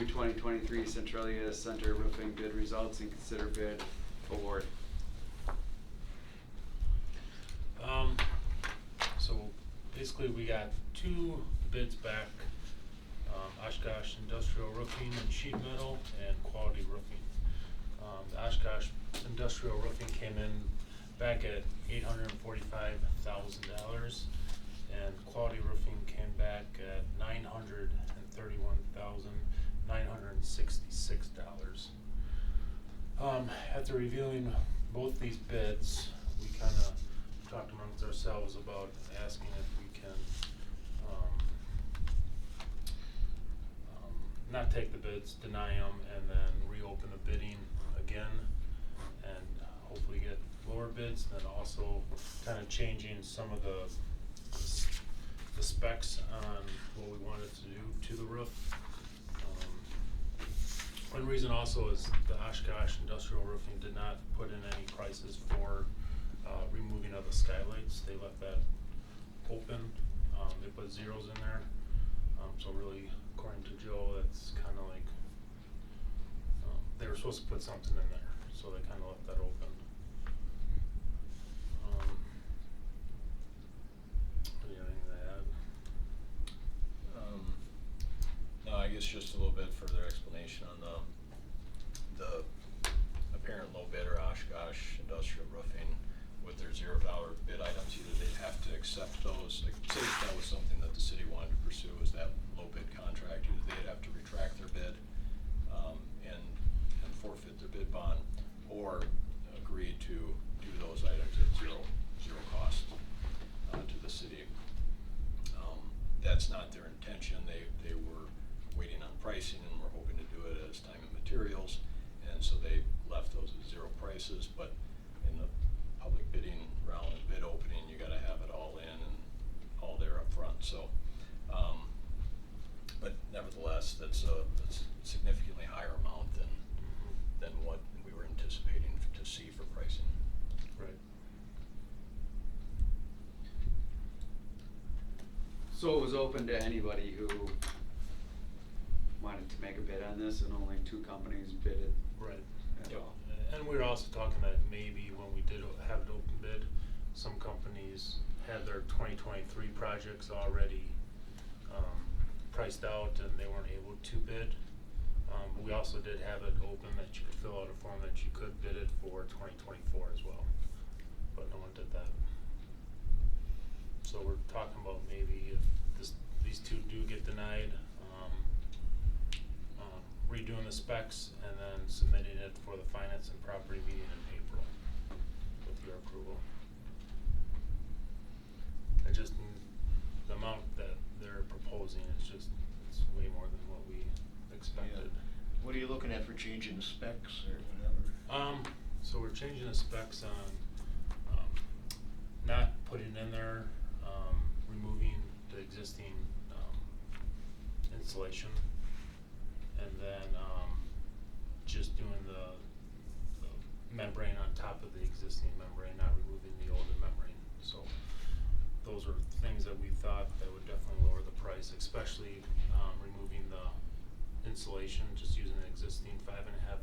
review 2023 Centralia Center roofing bid results and consider bid award. So basically we got two bids back, Oshkosh Industrial Roofing and Sheet Metal and Quality Roofing. The Oshkosh Industrial Roofing came in back at $845,000 and Quality Roofing came back at $931,966. After reviewing both these bids, we kind of talked amongst ourselves about asking if we can not take the bids, deny them, and then reopen the bidding again and hopefully get lower bids, and then also kind of changing some of the specs on what we wanted to do to the roof. One reason also is the Oshkosh Industrial Roofing did not put in any prices for removing of the skylights. They left that open. They put zeros in there. So really, according to Joe, that's kind of like they were supposed to put something in there, so they kind of left that open. Anything to add? No, I guess just a little bit further explanation on the apparent low bidder, Oshkosh Industrial Roofing, with their $0 bid items. Either they'd have to accept those, like say if that was something that the city wanted to pursue, is that low bid contract, either they'd have to retract their bid and forfeit their bid bond, or agree to do those items at zero cost to the city. That's not their intention. They were waiting on pricing and were hoping to do it as time and materials, and so they left those at zero prices. But in the public bidding round and bid opening, you got to have it all in and all there up front. So, but nevertheless, that's a significantly higher amount than what we were anticipating to see for pricing. Right. So it was open to anybody who wanted to make a bid on this, and only two companies bid it. Right. At Yep. all. And we were also talking that maybe when we did have it open bid, some companies had their 2023 projects already priced out and they weren't able to bid. But we also did have it open that you could fill out a form that you could bid it for 2024 as well, but no one did that. So we're talking about maybe if these two do get denied, redoing the specs and then submitting it for the finance and property meeting in April with your approval. I just, the amount that they're proposing is just, it's way more than what we expected. What are you looking at for changing the specs or whatever? So we're changing the specs on, not putting in there, removing the existing, installation. And then, just doing the membrane on top of the existing membrane, not removing the older membrane. So those are things that we thought that would definitely lower the price, especially, removing the insulation, just using the existing 5.5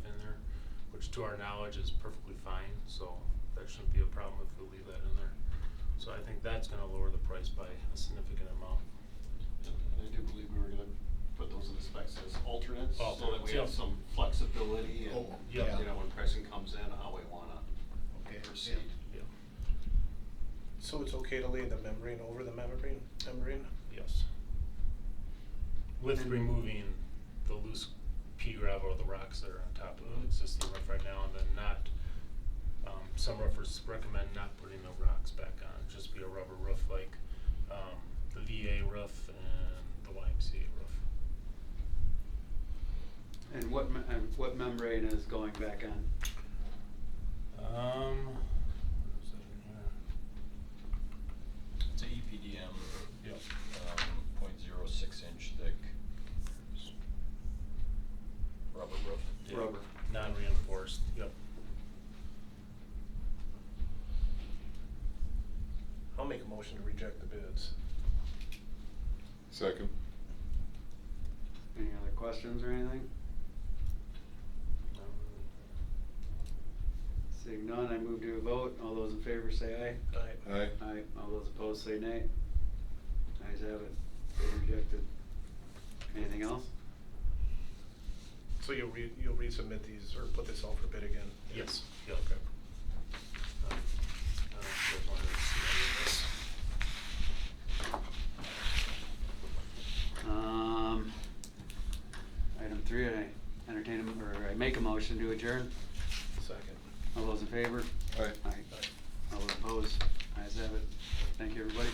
in there, which to our knowledge is perfectly fine, so that shouldn't be a problem if we leave that in there. So I think that's gonna lower the price by a significant amount. I do believe we were gonna put those in the specs as alternates, so that Alternates, we have yep. some flexibility and, yeah. you know, when pricing comes in, how we wanna Okay, proceed. Yeah, So it's okay to lay the membrane over the membrane? yes. With And- removing the loose pea gravel or the rocks that are on top of the existing roof right now, and then not, some roofers recommend not putting the rocks back on, just be a rubber roof like, the VA roof and the YMCA roof. And what membrane is going back on? What is that in here? It's a EPDM, Yep. 0.06 inch thick rubber roof. Yeah. Rubber. Non-reinforced, yep. I'll make a motion to reject the bids. Second. Any other questions or anything? Seeing none, I move to a vote. All those in favor say aye. Aye. Aye. Aye. All those opposed say nay. Ayes have it. Rejected. Anything else? So you'll resubmit these or put this out for bid again? Yes, yep. Okay. I don't know if you guys wanted to see any of this. Item 3, I entertain I make a motion to adjourn. Second. All those in favor? Aye. Aye. All those opposed? Ayes have it. Thank you, everybody.